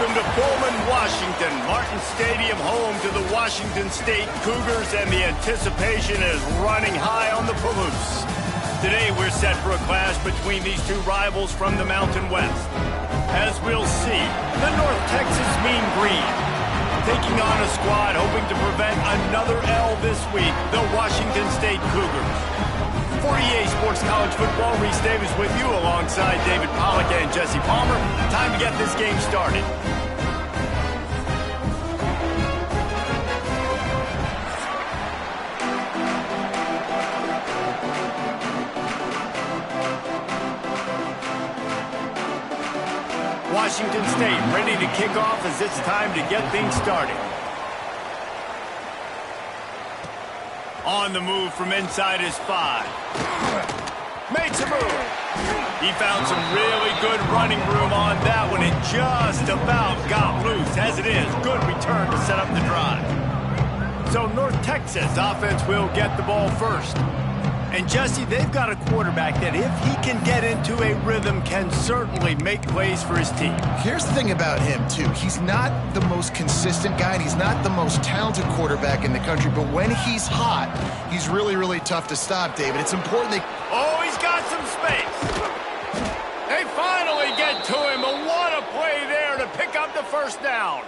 Welcome to Pullman, Washington. Martin Stadium, home to the Washington State Cougars, and the anticipation is running high on the Palouse. Today, we're set for a clash between these two rivals from the Mountain West. As we'll see, the North Texas Mean Green taking on a squad hoping to prevent another L this week, the Washington State Cougars. For EA Sports College Football, Reese Davis with you alongside David Pollack and Jesse Palmer. Time to get this game started. Washington State ready to kick off as it's time to get things started. On the move from inside his 5. Makes a move. He found some really good running room on that one and just about got loose. As it is, good return to set up the drive. So North Texas offense will get the ball first. And Jesse, they've got a quarterback that if he can get into a rhythm can certainly make plays for his team. Here's the thing about him, too. He's not the most consistent guy, and he's not the most talented quarterback in the country, but when he's hot, he's really, really tough to stop, David. It's important that... Oh, he's got some space. They finally get to him, and what a play there to pick up the first down.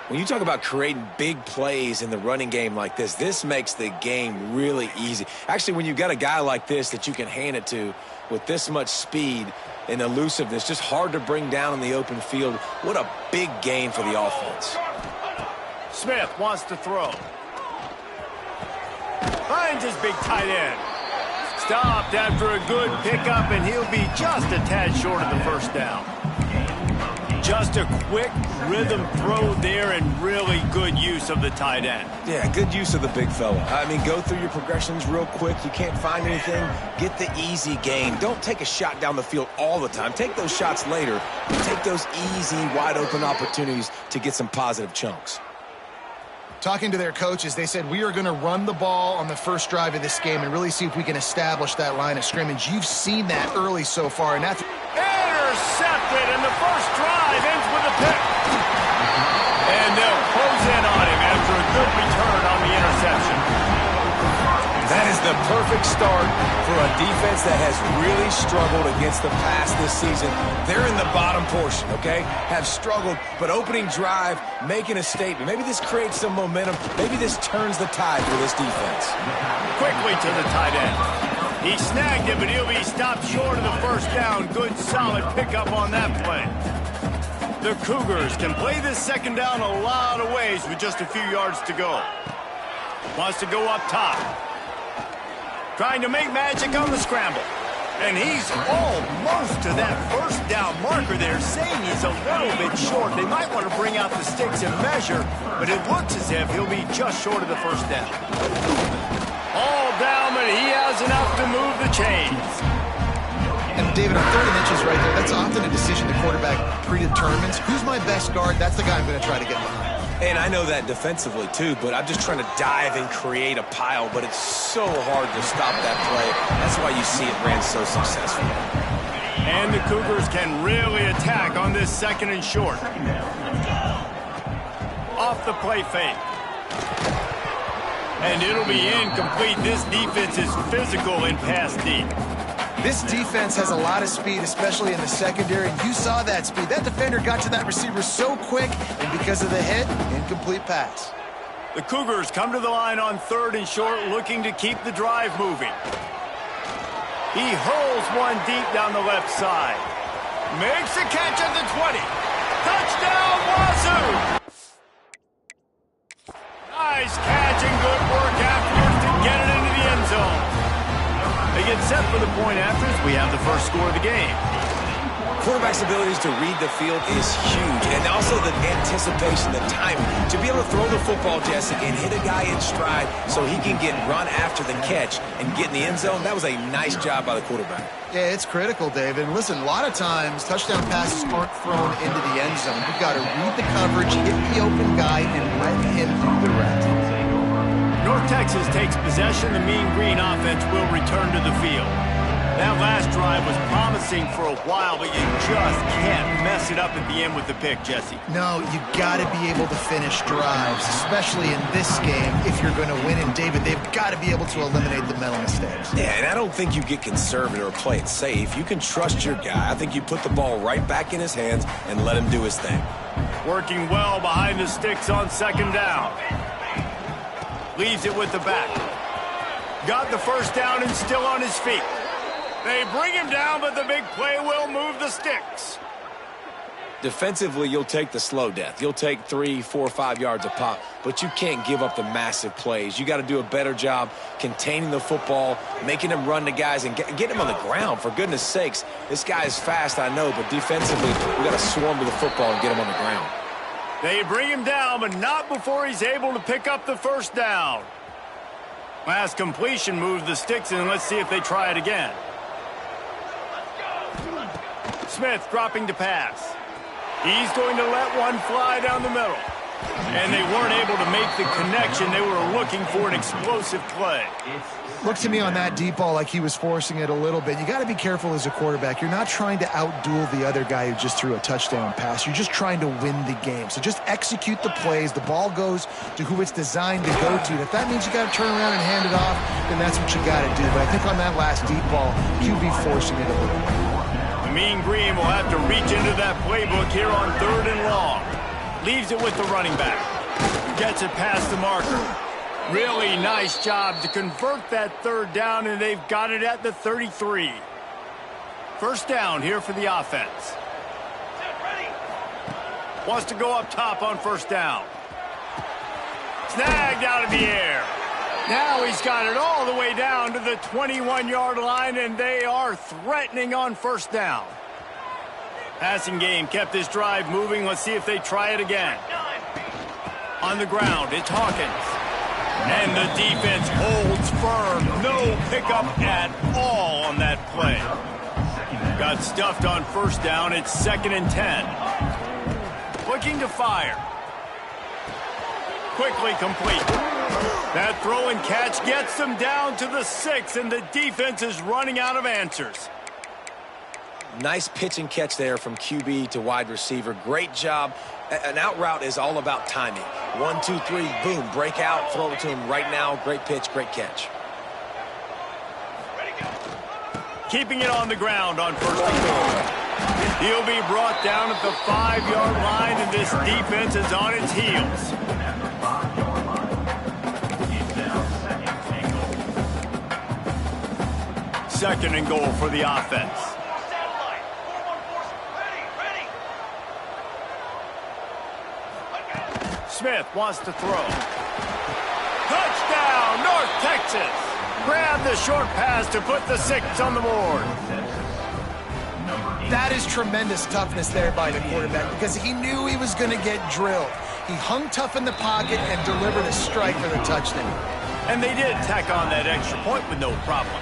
When you talk about creating big plays in the running game like this makes the game really easy. Actually, when you've got a guy like this that you can hand it to with this much speed and elusiveness, just hard to bring down in the open field, what a big gain for the offense. Smith wants to throw. Finds his big tight end. Stopped after a good pickup, and he'll be just a tad short of the first down. Just a quick rhythm throw there and really good use of the tight end. Yeah, good use of the big fella. I mean, go through your progressions real quick. You can't find anything. Get the easy gain. Don't take a shot down the field all the time. Take those shots later. Take those easy, wide-open opportunities to get some positive chunks. Talking to their coaches, they said, we are going to run the ball on the first drive of this game and really see if we can establish that line of scrimmage. You've seen that early so far, and that's... Intercepted, and the first drive ends with a pick. And they'll close in on him after a good return on the interception. That is the perfect start for a defense that has really struggled against the pass this season. They're in the bottom portion, okay? Have struggled, but opening drive, making a statement. Maybe this creates some momentum. Maybe this turns the tide for this defense. Quickly to the tight end. He snagged it, but he'll be stopped short of the first down. Good, solid pickup on that play. The Cougars can play this second down a lot of ways with just a few yards to go. Wants to go up top. Trying to make magic on the scramble. And he's almost to that first down marker there, saying he's a little bit short. They might want to bring out the sticks and measure, but it looks as if he'll be just short of the first down. All down, but he has enough to move the chains. And David, on 3rd and inches right there, that's often a decision the quarterback predetermines. Who's my best guard? That's the guy I'm going to try to get behind. And I know that defensively, too, but I'm just trying to dive and create a pile, but it's so hard to stop that play. That's why you see it ran so successful. And the Cougars can really attack on this 2nd and short. Off the play fake. And it'll be incomplete. This defense is physical in pass deep. This defense has a lot of speed, especially in the secondary. You saw that speed. That defender got to that receiver so quick, and because of the hit, incomplete pass. The Cougars come to the line on 3rd and short, looking to keep the drive moving. He hurls one deep down the left side. Makes a catch at the 20. Touchdown, Wazoo! Nice catch and good work afterwards to get it into the end zone. They get set for the point after as we have the first score of the game. Quarterback's abilities to read the field is huge, and also the anticipation, the timing. To be able to throw the football, Jesse, and hit a guy in stride so he can get run after the catch and get in the end zone, that was a nice job by the quarterback. Yeah, it's critical, David. And listen, a lot of times, touchdown passes aren't thrown into the end zone. You've got to read the coverage, hit the open guy, and let him do the rest. North Texas takes possession. The Mean Green offense will return to the field. That last drive was promising for a while, but you just can't mess it up at the end with the pick, Jesse. No, you got to be able to finish drives, especially in this game if you're going to win. And, David, they've got to be able to eliminate the mental mistakes. Yeah, and I don't think you get conservative or play it safe. You can trust your guy. I think you put the ball right back in his hands and let him do his thing. Working well behind the sticks on second down. Leaves it with the back. Got the first down and still on his feet. They bring him down, but the big play will move the sticks. Defensively, you'll take the slow death. You'll take 3, 4, 5 yards a pop, but you can't give up the massive plays. You got to do a better job containing the football, making them run the guys, and getting them on the ground. For goodness sakes, this guy is fast, I know, but defensively, we got to swarm to the football and get him on the ground. They bring him down, but not before he's able to pick up the first down. Last completion moves the sticks, and let's see if they try it again. Smith dropping to pass. He's going to let one fly down the middle. And they weren't able to make the connection. They were looking for an explosive play. Looked to me on that deep ball like he was forcing it a little bit. You got to be careful as a quarterback. You're not trying to outduel the other guy who just threw a touchdown pass. You're just trying to win the game. So just execute the plays. The ball goes to who it's designed to go to. And if that means you got to turn around and hand it off, then that's what you got to do. But I think on that last deep ball, QB forcing it a little bit. The Mean Green will have to reach into that playbook here on 3rd and long. Leaves it with the running back. Gets it past the marker. Really nice job to convert that 3rd down, and they've got it at the 33. First down here for the offense. Wants to go up top on first down. Snagged out of the air. Now he's got it all the way down to the 21-yard line, and they are threatening on first down. Passing game kept this drive moving. Let's see if they try it again. On the ground, it's Hawkins. And the defense holds firm. No pickup at all on that play. Got stuffed on first down. It's 2nd and 10. Looking to fire. Quickly complete. That throw and catch gets them down to the 6, and the defense is running out of answers. Nice pitch and catch there from QB to wide receiver. Great job. An out route is all about timing. 1, 2, 3, boom, break out, throw it to him right now. Great pitch, great catch. Keeping it on the ground on first and goal. He'll be brought down at the 5-yard line, and this defense is on its heels. Second and goal for the offense. Smith wants to throw. Touchdown, North Texas. Grab the short pass to put the 6 on the board. That is tremendous toughness there by the quarterback because he knew he was going to get drilled. He hung tough in the pocket and delivered a strike for the touchdown. And they did tack on that extra point with no problem.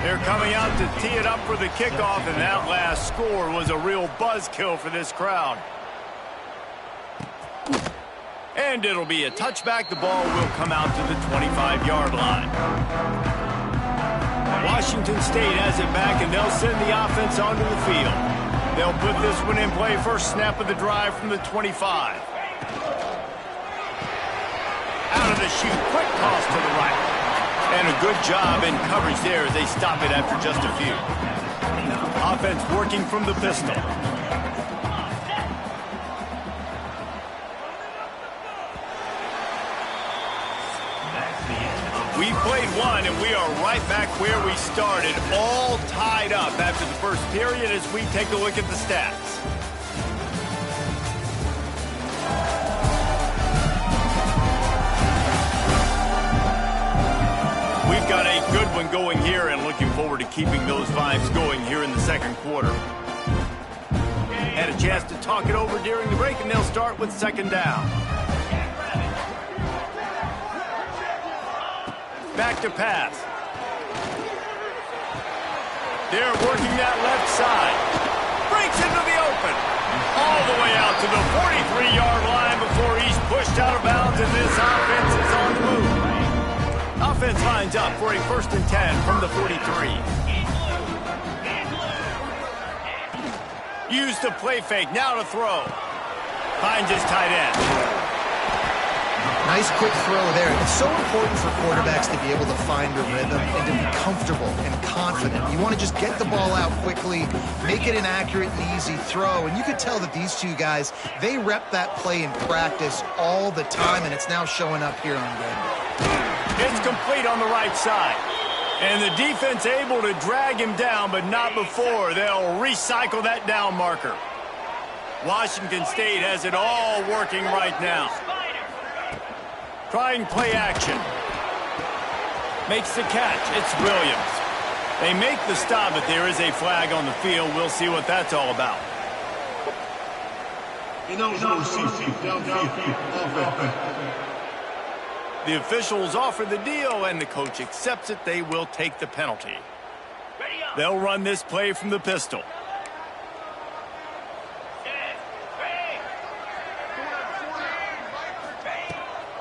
They're coming out to tee it up for the kickoff, and that last score was a real buzzkill for this crowd. And it'll be a touchback. The ball will come out to the 25-yard line. Washington State has it back, and they'll send the offense onto the field. They'll put this one in play. First snap of the drive from the 25. Out of the chute, quick toss to the right. And a good job in coverage there as they stop it after just a few. Offense working from the pistol. We played one, and we are right back where we started, all tied up after the first period as we take a look at the stats. We've got a good one going here, and looking forward to keeping those vibes going here in the second quarter. Had a chance to talk it over during the break, and they'll start with second down. Back to pass. They're working that left side. Breaks into the open. All the way out to the 43-yard line before he's pushed out of bounds, and this offense is on the move. Offense lines up for a 1st and 10 from the 43. used the play fake. Now to throw. Finds his tight end. Nice quick throw there. It's so important for quarterbacks to be able to find a rhythm and to be comfortable and confident. You want to just get the ball out quickly, make it an accurate and easy throw. And you could tell that these two guys, they rep that play in practice all the time, and it's now showing up here on game day. It's complete on the right side. And the defense able to drag him down, but not before. They'll recycle that down marker. Washington State has it all working right now. Trying play action. Makes the catch. It's Williams. They make the stop, but there is a flag on the field. We'll see what that's all about. The officials offer the deal, and the coach accepts it. They will take the penalty. They'll run this play from the pistol.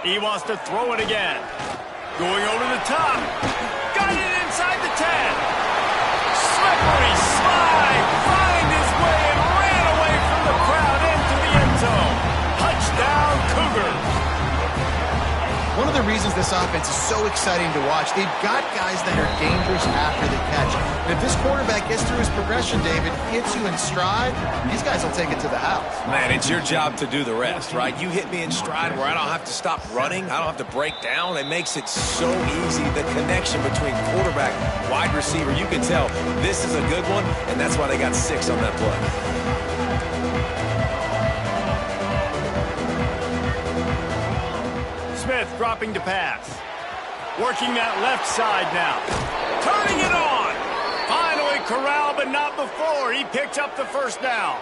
He wants to throw it again. Going over the top. Got it inside the 10. Slippery slide. Find his way and ran away from the crowd into the end zone. Touchdown, Cougars. One of the reasons this offense is so exciting to watch, they've got guys that are dangerous after the catch. And if this quarterback gets through his progression, David, hits you in stride, these guys will take it to the house. Man, it's your job to do the rest, right? You hit me in stride where I don't have to stop running. I don't have to break down. It makes it so easy. The connection between quarterback, wide receiver, you can tell this is a good one, and that's why they got 6 on that play. Smith dropping to pass. Working that left side now. Turning it on. Finally corralled, but not before. He picks up the first down.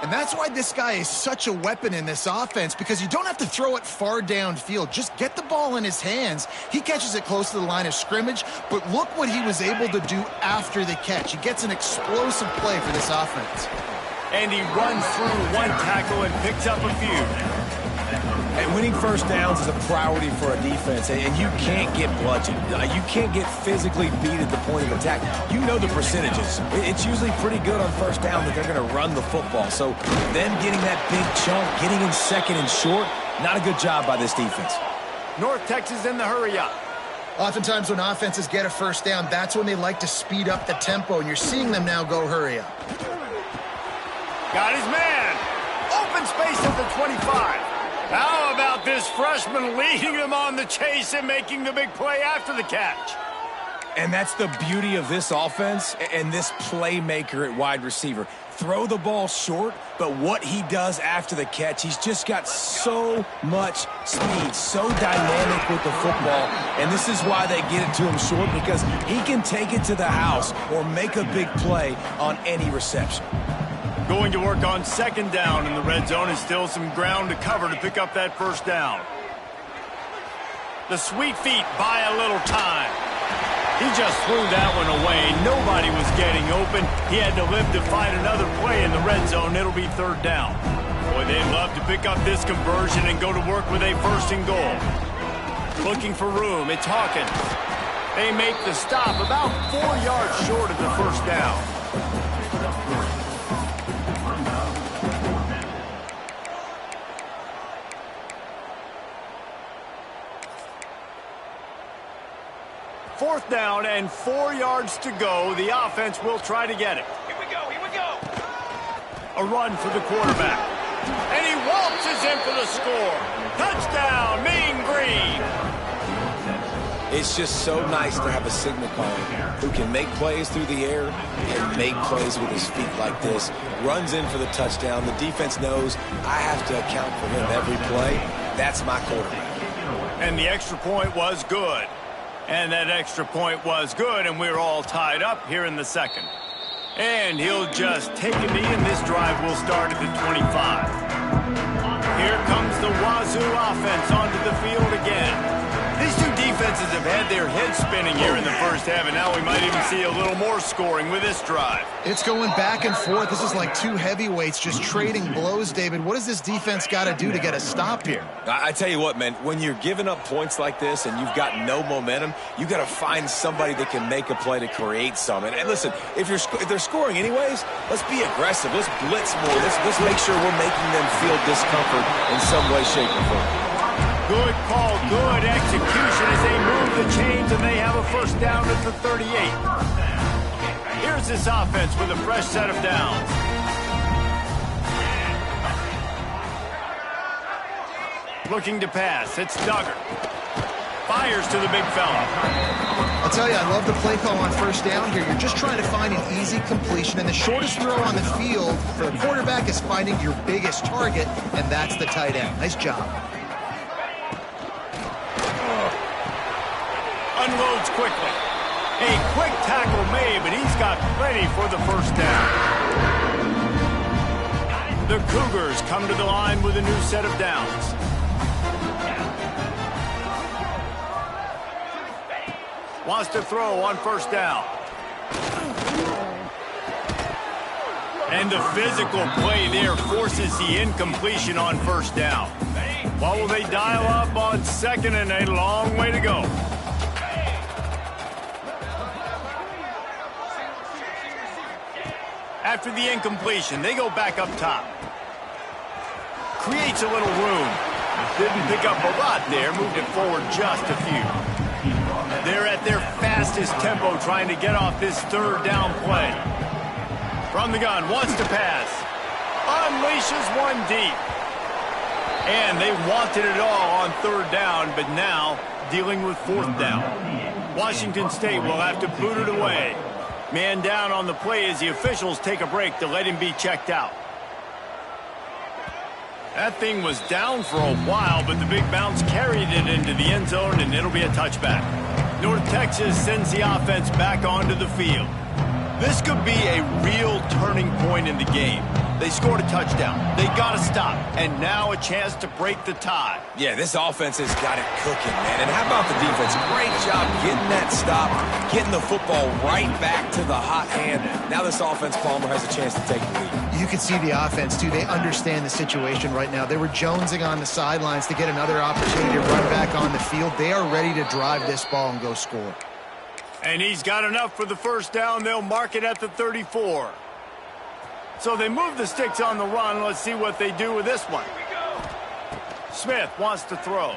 And that's why this guy is such a weapon in this offense, because you don't have to throw it far downfield. Just get the ball in his hands. He catches it close to the line of scrimmage, but look what he was able to do after the catch. He gets an explosive play for this offense. And he runs through one tackle and picks up a few. And winning first downs is a priority for a defense, and you can't get bludgeoned. You can't get physically beat at the point of attack. You know the percentages. It's usually pretty good on first down that they're going to run the football. So them getting that big chunk, getting in second and short, not a good job by this defense. North Texas in the hurry up. Oftentimes when offenses get a first down, that's when they like to speed up the tempo, and you're seeing them now go hurry up. Got his man. Open space at the 25. How about this freshman leading them on the chase and making the big play after the catch? And that's the beauty of this offense and this playmaker at wide receiver. Throw the ball short, but what he does after the catch, he's just got so much speed, so dynamic with the football. And this is why they get it to him short, because he can take it to the house or make a big play on any reception. Going to work on second down in the red zone, and still some ground to cover to pick up that first down. The sweet feet buy a little time. He just threw that one away. Nobody was getting open. He had to live to fight another play in the red zone. It'll be third down. Boy, they'd love to pick up this conversion and go to work with a first and goal. Looking for room, it's Hawkins. They make the stop about 4 yards short of the first down. Fourth down and 4 yards to go. The offense will try to get it. Here we go, here we go. A run for the quarterback. And he waltzes in for the score. Touchdown, Mean Green. It's just so nice to have a signal caller who can make plays through the air and make plays with his feet like this. Runs in for the touchdown. The defense knows I have to account for him every play. That's my quarterback. And the extra point was good. And that extra point was good, and we're all tied up here in the second. And he'll just take a knee, and this drive will start at the 25. Here comes the Wazoo offense onto the field again. These two defenses offenses have had their heads spinning here in the first half, and now we might even see a little more scoring with this drive. It's going back and forth. This is like two heavyweights just trading blows, David. What does this defense got to do to get a stop here? I tell you what, man, when you're giving up points like this and you've got no momentum, you got to find somebody that can make a play to create some. And listen, if they're scoring anyways, let's be aggressive. Let's blitz more. Let's make sure we're making them feel discomfort in some way, shape, or form. Good call, good execution as they move the chains, and they have a first down at the 38. Here's this offense with a fresh set of downs. Looking to pass, it's Duggar. Fires to the big fella. I'll tell you, I love the play call on first down here. You're just trying to find an easy completion, and the shortest throw on the field for the quarterback is finding your biggest target, and that's the tight end. Nice job. Unloads quickly. A quick tackle made, but he's got plenty for the first down. The Cougars come to the line with a new set of downs. Wants to throw on first down. And the physical play there forces the incompletion on first down. What will they dial up on second and a long way to go? After the incompletion, they go back up top. Creates a little room. Didn't pick up a lot there, moved it forward just a few. They're at their fastest tempo trying to get off this third down play. From the gun, wants to pass. Unleashes one deep. And they wanted it all on third down, but now dealing with fourth down. Washington State will have to boot it away. Man down on the play as the officials take a break to let him be checked out. That thing was down for a while, but the big bounce carried it into the end zone, and it'll be a touchback. North Texas sends the offense back onto the field. This could be a real turning point in the game. They scored a touchdown. They got to stop. And now a chance to break the tie. Yeah, this offense has got it cooking, man. And how about the defense? Great job getting that stop, getting the football right back to the hot hand. Now this offense, Palmer, has a chance to take the lead. You can see the offense, too. They understand the situation right now. They were jonesing on the sidelines to get another opportunity to run back on the field. They are ready to drive this ball and go score. And he's got enough for the first down. They'll mark it at the 34. So they move the sticks on the run. Let's see what they do with this one. Smith wants to throw.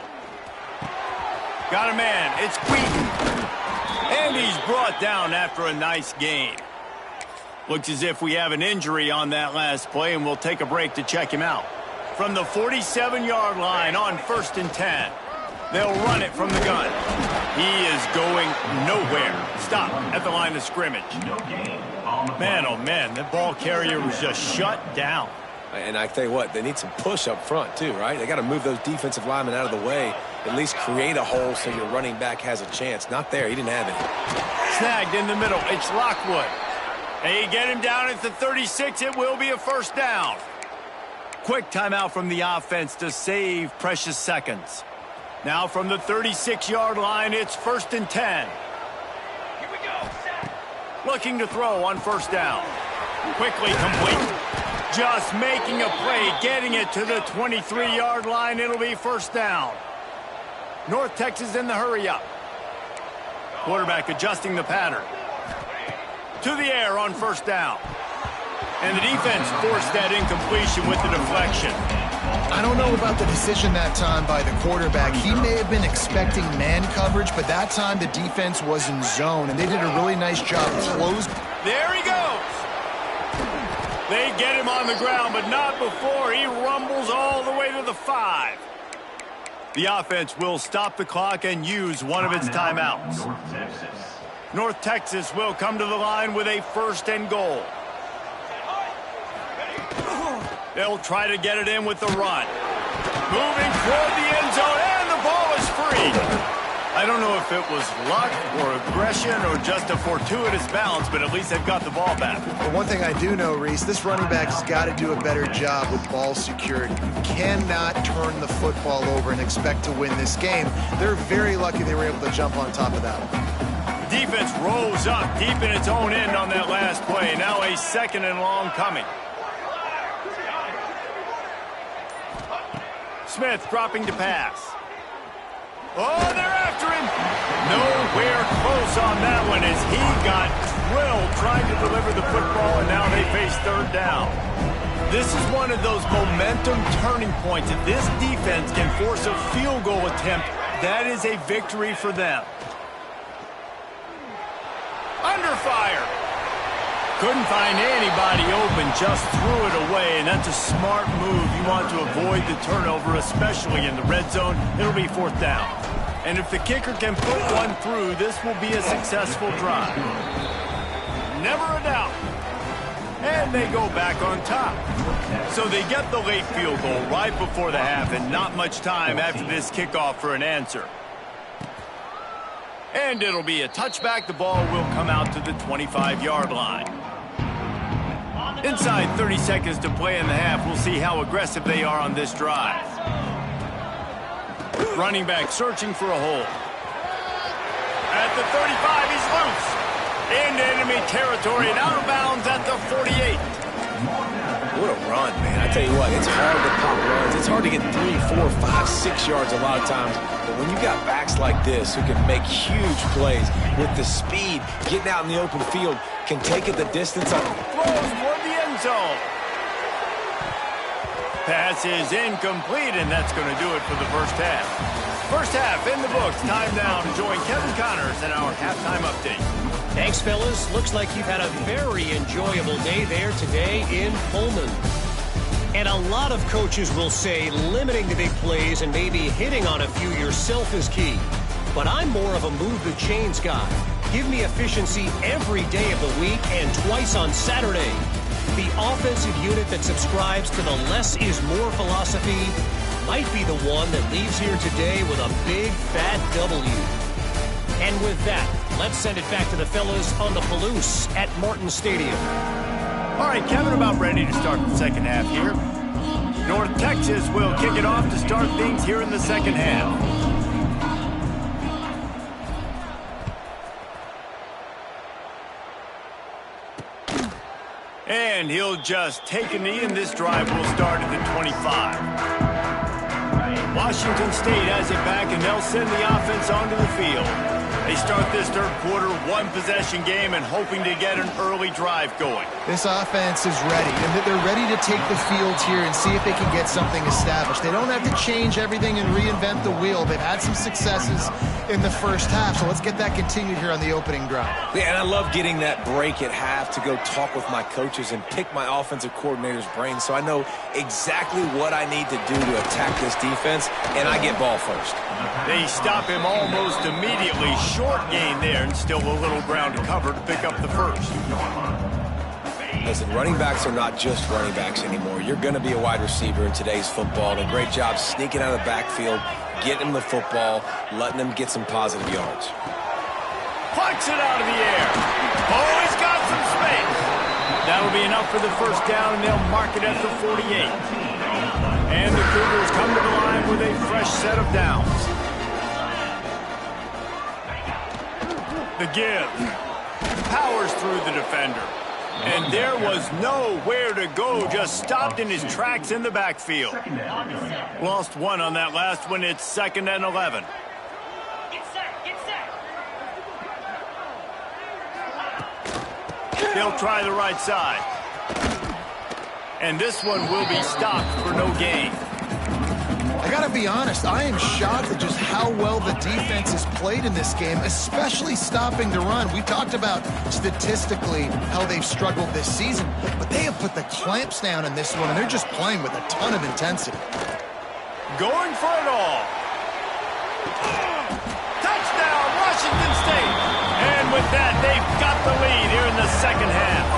Got a man. It's Wheaton. And he's brought down after a nice gain. Looks as if we have an injury on that last play, and we'll take a break to check him out. From the 47-yard line on 1st and 10. They'll run it from the gun. He is going nowhere. Stop at the line of scrimmage. Man, oh man, the ball carrier was just shut down. And I tell you what, they need some push up front too, right? They got to move those defensive linemen out of the way, at least create a hole so your running back has a chance. Not there. He didn't have any. Snagged in the middle. It's Lockwood. They get him down at the 36. It will be a first down. Quick timeout from the offense to save precious seconds. Now from the 36-yard line, it's 1st and 10. Here we go. Looking to throw on first down. Quickly complete. Just making a play, getting it to the 23-yard line. It'll be first down. North Texas in the hurry-up. Quarterback adjusting the pattern. To the air on first down. And the defense forced that incompletion with the deflection. I don't know about the decision that time by the quarterback. He may have been expecting man coverage, but that time the defense was in zone, and they did a really nice job closing. There he goes. They get him on the ground, but not before he rumbles all the way to the 5. The offense will stop the clock and use one of its timeouts. North Texas will come to the line with a 1st and goal. They'll try to get it in with the run. Moving toward the end zone, and the ball is free. I don't know if it was luck or aggression or just a fortuitous bounce, but at least they've got the ball back. But one thing I do know, Reese, this running back has got to do a better job with ball security. You cannot turn the football over and expect to win this game. They're very lucky they were able to jump on top of that one. Defense rolls up deep in its own end on that last play. Now a 2nd and long coming. Smith dropping to pass. Oh, they're after him. Nowhere close on that one as he got drilled trying to deliver the football, and now they face 3rd down. This is one of those momentum turning points. If this defense can force a field goal attempt, that is a victory for them. Under fire. Couldn't find anybody open, just threw it away, and that's a smart move. You want to avoid the turnover, especially in the red zone. It'll be 4th down. And if the kicker can put one through, this will be a successful drive. Never a doubt. And they go back on top. So they get the late field goal right before the half, and not much time after this kickoff for an answer. And it'll be a touchback. The ball will come out to the 25-yard line. Inside 30 seconds to play in the half. We'll see how aggressive they are on this drive. Running back searching for a hole. At the 35, he's loose. Into enemy territory and out of bounds at the 48. What a run, man. I tell you what, it's hard to pop runs. It's hard to get 3, 4, 5, 6 yards a lot of times. But when you got backs like this who can make huge plays with the speed, getting out in the open field, can take it the distance. Throws toward the end zone. Pass is incomplete, and that's going to do it for the first half. First half in the books. Time now to join Kevin Connors in our halftime update. Thanks, fellas. Looks like you've had a very enjoyable day there today in Pullman. And a lot of coaches will say limiting the big plays and maybe hitting on a few yourself is key. But I'm more of a move the chains guy. Give me efficiency every day of the week and twice on Saturday. The offensive unit that subscribes to the less is more philosophy might be the one that leaves here today with a big fat W. And with that, let's send it back to the fellas on the Palouse at Martin Stadium. All right, Kevin, about ready to start the second half here. North Texas will kick it off to start things here in the second half. And he'll just take a knee, and this drive will start at the 25. Washington State has it back, and they'll send the offense onto the field. They start this third quarter, one-possession game, and hoping to get an early drive going. This offense is ready, and they're ready to take the field here and see if they can get something established. They don't have to change everything and reinvent the wheel. They've had some successes in the first half, so let's get that continued here on the opening drive. Yeah, and I love getting that break at half to go talk with my coaches and pick my offensive coordinator's brain so I know exactly what I need to do to attack this defense, and I get ball first. They stop him almost immediately. Short gain there, and still a little ground to cover to pick up the first. Listen, running backs are not just running backs anymore. You're going to be a wide receiver in today's football, and a great job sneaking out of the backfield, getting him the football, letting him get some positive yards. Plucks it out of the air. Oh, he's got some space. That'll be enough for the first down, and they'll mark it at the 48. And the Cougars come to the line with a fresh set of downs. The give. Powers through the defender. And there was nowhere to go, just stopped in his tracks in the backfield. Lost one on that last one. It's 2nd and 11. They'll try the right side. And this one will be stopped for no gain. I got to be honest, I am shocked at just how well the defense has played in this game, especially stopping the run. We talked about statistically how they've struggled this season, but they have put the clamps down in this one, and they're just playing with a ton of intensity. Going for it all. Touchdown, Washington State. And with that, they've got the lead here in the second half.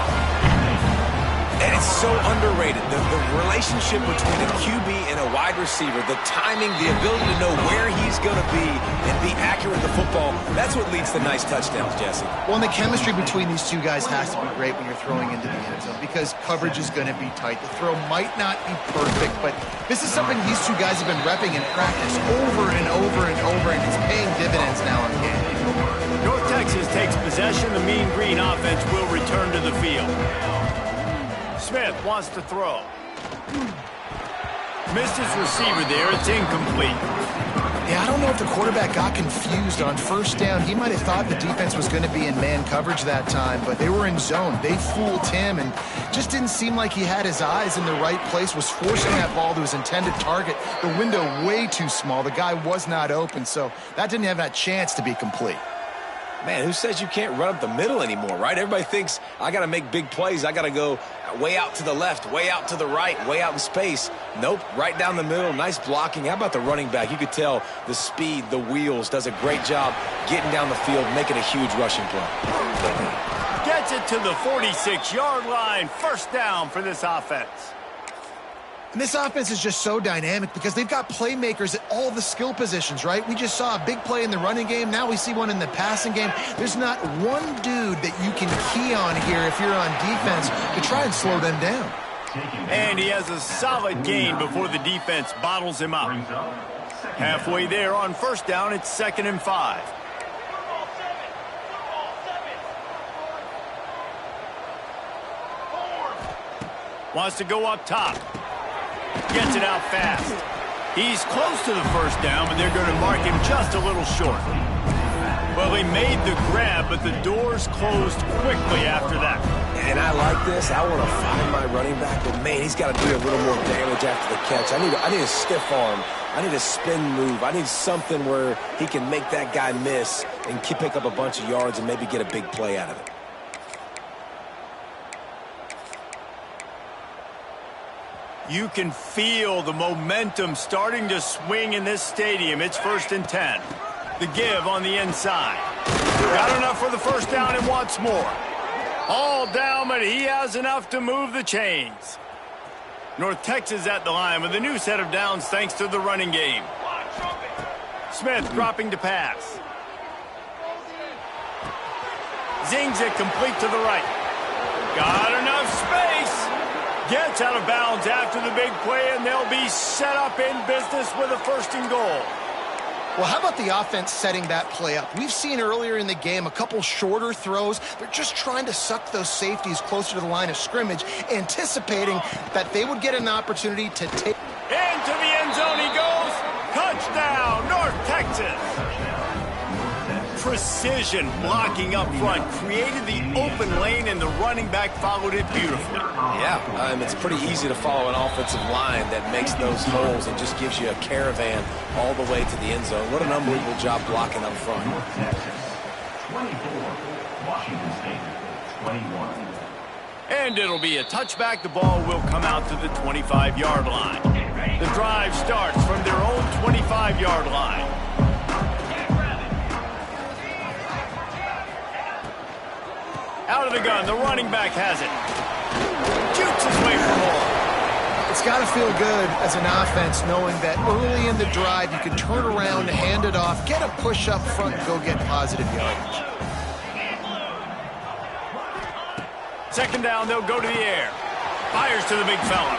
And it's so underrated. The relationship between a QB and a wide receiver, the timing, the ability to know where he's going to be and be accurate with the football, that's what leads to nice touchdowns, Jesse. Well, and the chemistry between these two guys has to be great when you're throwing into the end zone because coverage is going to be tight. The throw might not be perfect, but this is something these two guys have been repping in practice over and over and over, and it's paying dividends now in game. North Texas takes possession. The Mean Green offense will return to the field. Smith wants to throw. Missed his receiver there. It's incomplete. Yeah, I don't know if the quarterback got confused on first down. He might have thought the defense was going to be in man coverage that time, but they were in zone. They fooled him and just didn't seem like he had his eyes in the right place, was forcing that ball to his intended target. The window way too small. The guy was not open, so that didn't have that chance to be complete. Man, who says you can't run up the middle anymore, right? Everybody thinks I got to make big plays. I got to go way out to the left, way out to the right, way out in space. Nope, right down the middle. Nice blocking. How about the running back? You could tell the speed, the wheels, does a great job getting down the field, making a huge rushing play. Gets it to the 46-yard line. First down for this offense. And this offense is just so dynamic because they've got playmakers at all the skill positions, right? We just saw a big play in the running game. Now we see one in the passing game. There's not one dude that you can key on here if you're on defense to try and slow them down. And he has a solid gain before the defense bottles him up. Halfway there on first down, it's 2nd and 5. Wants to go up top. Gets it out fast. He's close to the first down, but they're going to mark him just a little short. Well, he made the grab, but the doors closed quickly after that. And I like this. I want to find my running back, but man, he's got to do a little more damage after the catch. I need a stiff arm. I need a spin move. I need something where he can make that guy miss and pick up a bunch of yards and maybe get a big play out of it. You can feel the momentum starting to swing in this stadium. It's 1st and 10. The give on the inside. Got enough for the first down and wants more. All down, but he has enough to move the chains. North Texas at the line with a new set of downs thanks to the running game. Smith dropping to pass. Zings it complete to the right. Got enough space. Gets out of bounds after the big play, and they'll be set up in business with a 1st and goal. Well, how about the offense setting that play up? We've seen earlier in the game a couple shorter throws. They're just trying to suck those safeties closer to the line of scrimmage, anticipating that they would get an opportunity to take. Into the end zone he goes. Touchdown, North Texas. Precision blocking up front created the open lane, and the running back followed it beautifully. Yeah, it's pretty easy to follow an offensive line that makes those holes and just gives you a caravan all the way to the end zone. What an unbelievable job blocking up front. 24, Washington State, 21. And it'll be a touchback. The ball will come out to the 25-yard line. The drive starts from their own 25-yard line. Out of the gun, the running back has it. Jukes his way for more. It's got to feel good as an offense knowing that early in the drive you can turn around, hand it off, get a push up front, and go get positive yardage. 2nd down, they'll go to the air. Fires to the big fella.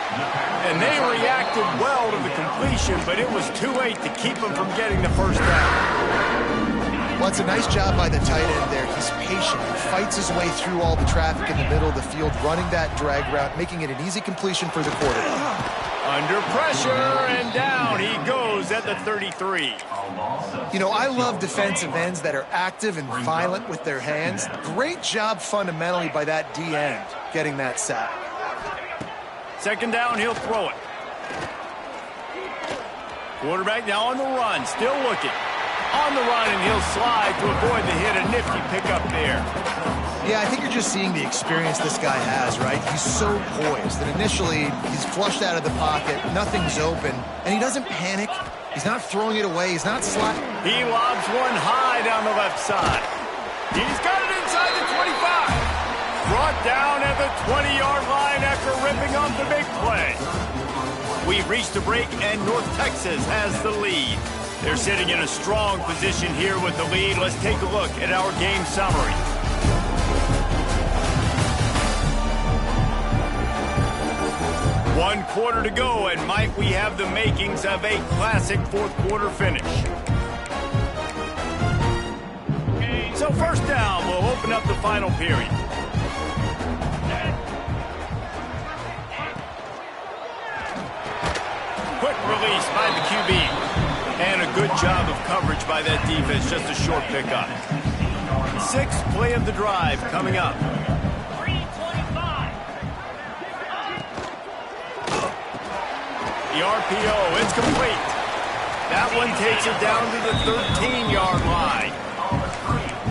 And they reacted well to the completion, but it was too late to keep him from getting the first down. Well, it's a nice job by the tight end there. He's patient. He fights his way through all the traffic in the middle of the field, running that drag route, making it an easy completion for the quarterback. Under pressure, and down he goes at the 33. You know, I love defensive ends that are active and violent with their hands. Great job fundamentally by that D end getting that sack. 2nd down, he'll throw it. Quarterback now on the run, still looking. On the run, and he'll slide to avoid the hit. A nifty pickup there. Yeah, I think you're just seeing the experience this guy has, right? He's so poised that initially he's flushed out of the pocket, nothing's open, and he doesn't panic. He's not throwing it away. He's not sliding. He lobs one high down the left side. He's got it inside the 25. Brought down at the 20-yard line after whipping up the big play. We've reached a break, and North Texas has the lead. They're sitting in a strong position here with the lead. Let's take a look at our game summary. One quarter to go, and might we have the makings of a classic fourth quarter finish. So first down, we'll open up the final period. Quick release by the QB. And a good job of coverage by that defense, just a short pickup. Sixth play of the drive coming up. The RPO, it's complete. That one takes it down to the 13-yard line.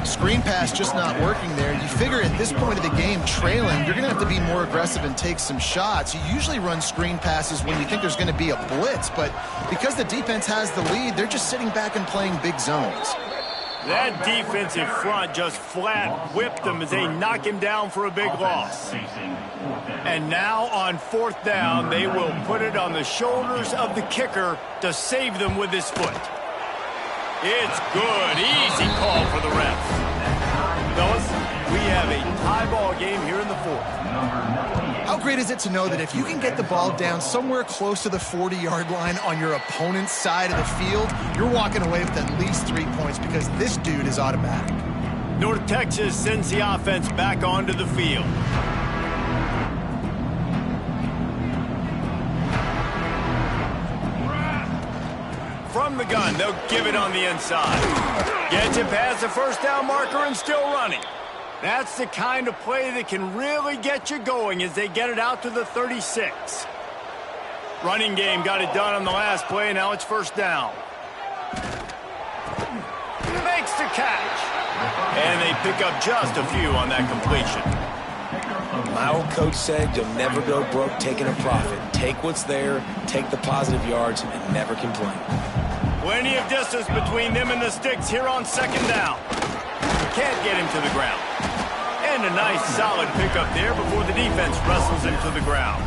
Screen pass just not working there. You figure at this point of the game, trailing, you're going to have to be more aggressive and take some shots. You usually run screen passes when you think there's going to be a blitz, but because the defense has the lead, they're just sitting back and playing big zones. That defensive front just flat whipped him as they knock him down for a big loss. And now on fourth down, they will put it on the shoulders of the kicker to save them with his foot. It's good. Easy call for the refs. Fellas, we have a tie ball game here in the fourth. How great is it to know that if you can get the ball down somewhere close to the 40-yard line on your opponent's side of the field, you're walking away with at least 3 points because this dude is automatic. North Texas sends the offense back onto the field. From the gun, they'll give it on the inside. Gets it past the first down marker and still running. That's the kind of play that can really get you going as they get it out to the 36. Running game got it done on the last play. Now it's first down. Makes the catch. And they pick up just a few on that completion. My old coach said you'll never go broke taking a profit. Take what's there, take the positive yards, and never complain. Plenty of distance between them and the sticks here on second down. Can't get him to the ground. And a nice solid pickup there before the defense wrestles him to the ground.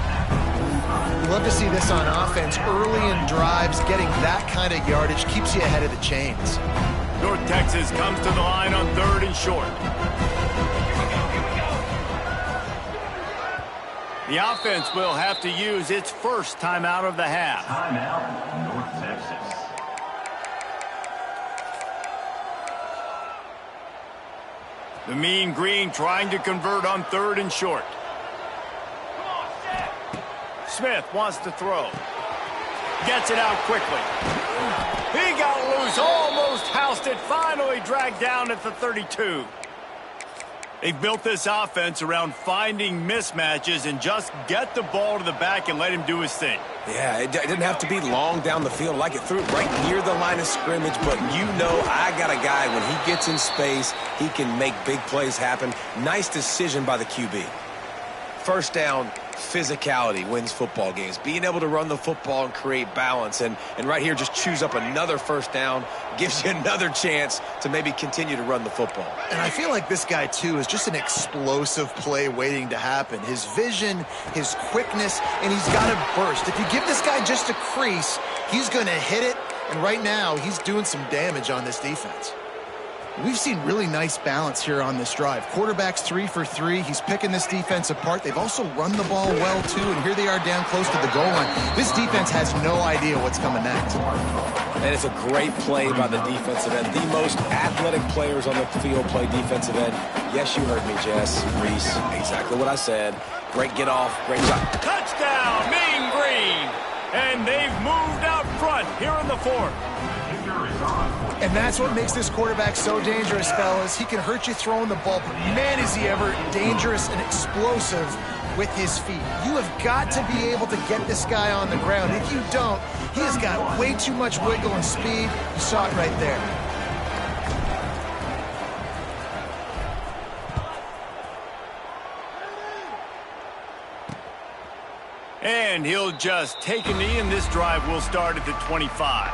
We love to see this on offense. Early in drives, getting that kind of yardage keeps you ahead of the chains. North Texas comes to the line on third and short. The offense will have to use its first timeout of the half. Timeout, North Texas. The Mean Green trying to convert on third and short. Smith wants to throw. Gets it out quickly. He got loose, almost housed it, finally dragged down at the 32. They've built this offense around finding mismatches and just get the ball to the back and let him do his thing. Yeah, it didn't have to be long down the field. Like it threw it right near the line of scrimmage, but you know I got a guy, when he gets in space, he can make big plays happen. Nice decision by the QB. First down, physicality wins football games. Being able to run the football and create balance. And right here, just choose up another first down, gives you another chance to maybe continue to run the football. And I feel like this guy, too, is just an explosive play waiting to happen. His vision, his quickness, and he's got a burst. If you give this guy just a crease, he's going to hit it. And right now, he's doing some damage on this defense. We've seen really nice balance here on this drive. Quarterback's 3 for 3. He's picking this defense apart. They've also run the ball well, too, and here they are down close to the goal line. This defense has no idea what's coming next. And it's a great play by the defensive end. The most athletic players on the field play defensive end. Yes, you heard me, Jess, Reese. Exactly what I said. Great get off, great job. Touchdown, Mean Green! And they've moved out front here in the fourth. And that's what makes this quarterback so dangerous, fellas. He can hurt you throwing the ball, but man, is he ever dangerous and explosive with his feet. You have got to be able to get this guy on the ground. If you don't, he has got way too much wiggle and speed. You saw it right there. And he'll just take a knee, and this drive will start at the 25.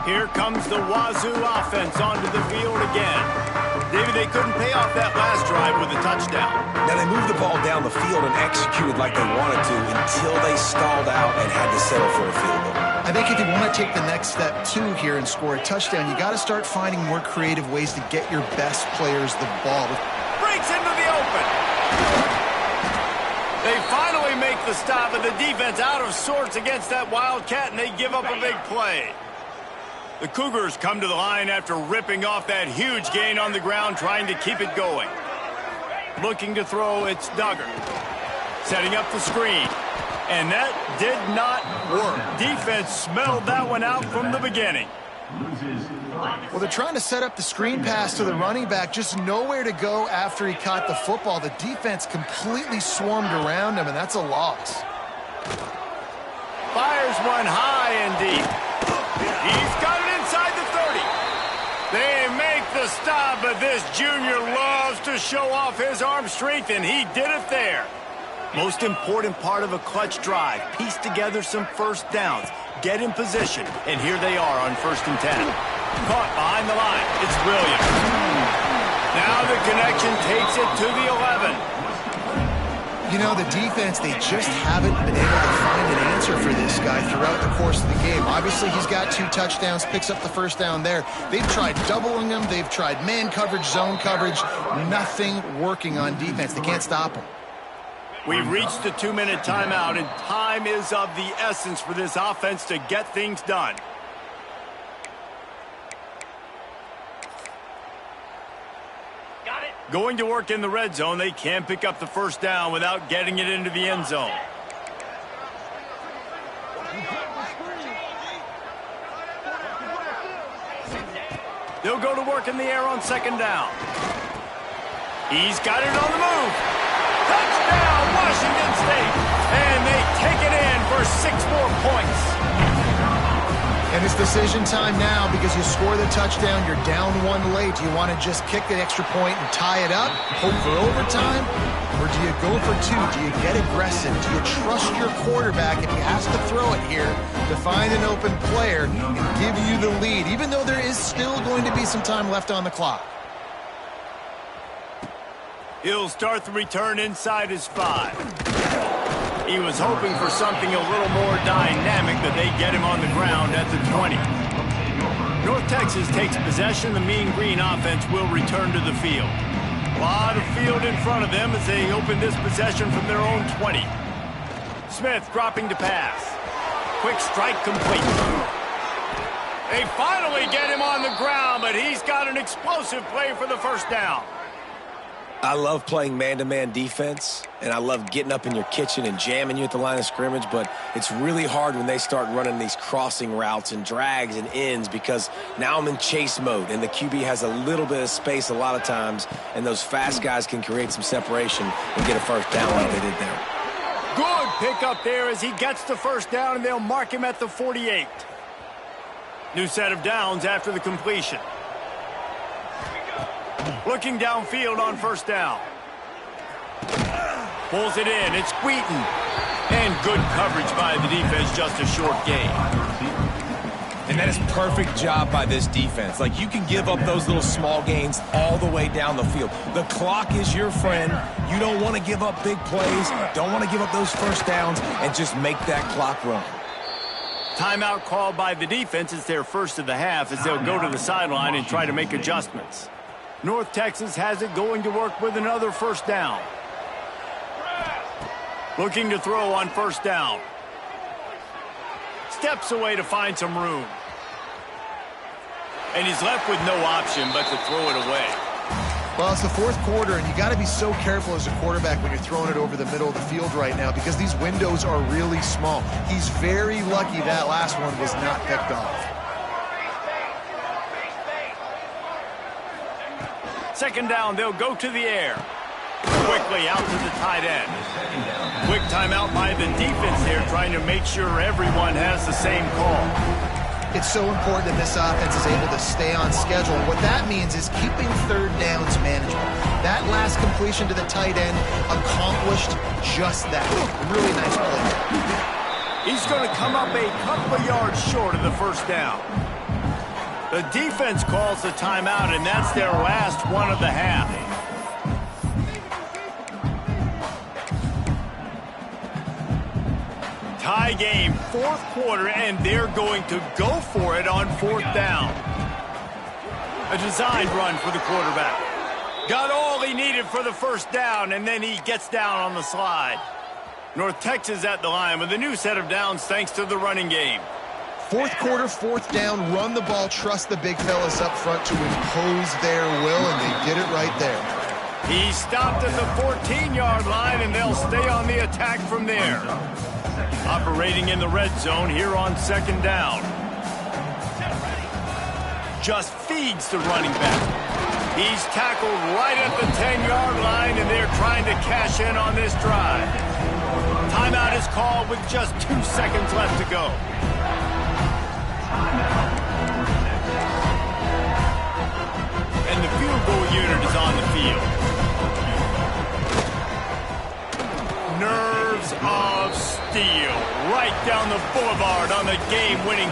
Here comes the Wazoo offense onto the field again. David, they couldn't pay off that last drive with a touchdown. Now, they moved the ball down the field and executed like they wanted to until they stalled out and had to settle for a field goal. I think if you want to take the next step, too, here and score a touchdown, you got to start finding more creative ways to get your best players the ball. Breaks into the open. They finally make the stop, and the defense out of sorts against that Wildcat, and they give up a big play. The Cougars come to the line after ripping off that huge gain on the ground, trying to keep it going. Looking to throw, it's Duggar. Setting up the screen. And that did not work. Defense smelled that one out from the beginning. Well, they're trying to set up the screen pass to the running back, just nowhere to go after he caught the football. The defense completely swarmed around him, and that's a loss. Fires one high and deep. He's got it inside the 30. They make the stop, but this junior loves to show off his arm strength, and he did it there. Most important part of a clutch drive, piece together some first downs, get in position, and here they are on 1st and 10. Caught behind the line. It's Williams. Now the connection takes it to the 11. You know, the defense, they just haven't been able to find an answer for this guy throughout the course of the game. Obviously, he's got 2 touchdowns, picks up the first down there. They've tried doubling him. They've tried man coverage, zone coverage. Nothing working on defense. They can't stop him. We've reached the 2-minute timeout, and time is of the essence for this offense to get things done. Going to work in the red zone, they can't pick up the first down without getting it into the end zone. They'll go to work in the air on 2nd down. He's got it on the move. Touchdown, Washington State. And they take it in for 6 more points. And it's decision time now because you score the touchdown, you're down 1 late. Do you want to just kick the extra point and tie it up, hope for overtime? Or do you go for 2? Do you get aggressive? Do you trust your quarterback if he has to throw it here to find an open player and give you the lead, even though there is still going to be some time left on the clock? He'll start the return inside his 5. He was hoping for something a little more dynamic, but they get him on the ground at the 20. North Texas takes possession. The Mean Green offense will return to the field. A lot of field in front of them as they open this possession from their own 20. Smith dropping to pass. Quick strike complete. They finally get him on the ground, but he's got an explosive play for the first down. I love playing man-to-man defense, and I love getting up in your kitchen and jamming you at the line of scrimmage, but it's really hard when they start running these crossing routes and drags and ends because now I'm in chase mode, and the QB has a little bit of space a lot of times, and those fast guys can create some separation and get a first down like they did there. Good pick up there as he gets the first down, and they'll mark him at the 48. New set of downs after the completion. Looking downfield on first down. Pulls it in. It's Wheaton. And good coverage by the defense, just a short gain. And that is perfect job by this defense. Like, you can give up those little small gains all the way down the field. The clock is your friend. You don't want to give up big plays. Don't want to give up those first downs and just make that clock run. Timeout called by the defense. It's their first of the half as they'll go to the sideline and try to make adjustments. North Texas has it going to work with another first down. Looking to throw on first down. Steps away to find some room. And he's left with no option but to throw it away. Well, it's the 4th quarter, and you got to be so careful as a quarterback when you're throwing it over the middle of the field right now because these windows are really small. He's very lucky that last one was not picked off. 2nd down, they'll go to the air. Quickly out to the tight end. Quick timeout by the defense here, trying to make sure everyone has the same call. It's so important that this offense is able to stay on schedule. What that means is keeping 3rd downs manageable. That last completion to the tight end accomplished just that. Really nice play. He's going to come up a couple of yards short of the first down. The defense calls the timeout, and that's their last one of the half. Tie game, fourth quarter, and they're going to go for it on fourth down. A designed run for the quarterback. Got all he needed for the first down, and then he gets down on the slide. North Texas at the line with a new set of downs thanks to the running game. Fourth quarter, fourth down, run the ball, trust the big fellas up front to impose their will, and they did it right there. He stopped at the 14-yard line, and they'll stay on the attack from there. Operating in the red zone here on second down. Just feeds the running back. He's tackled right at the 10-yard line, and they're trying to cash in on this drive. Timeout is called with just 2 seconds left to go. And the field goal unit is on the field. Nerves of steel right down the boulevard on the game-winning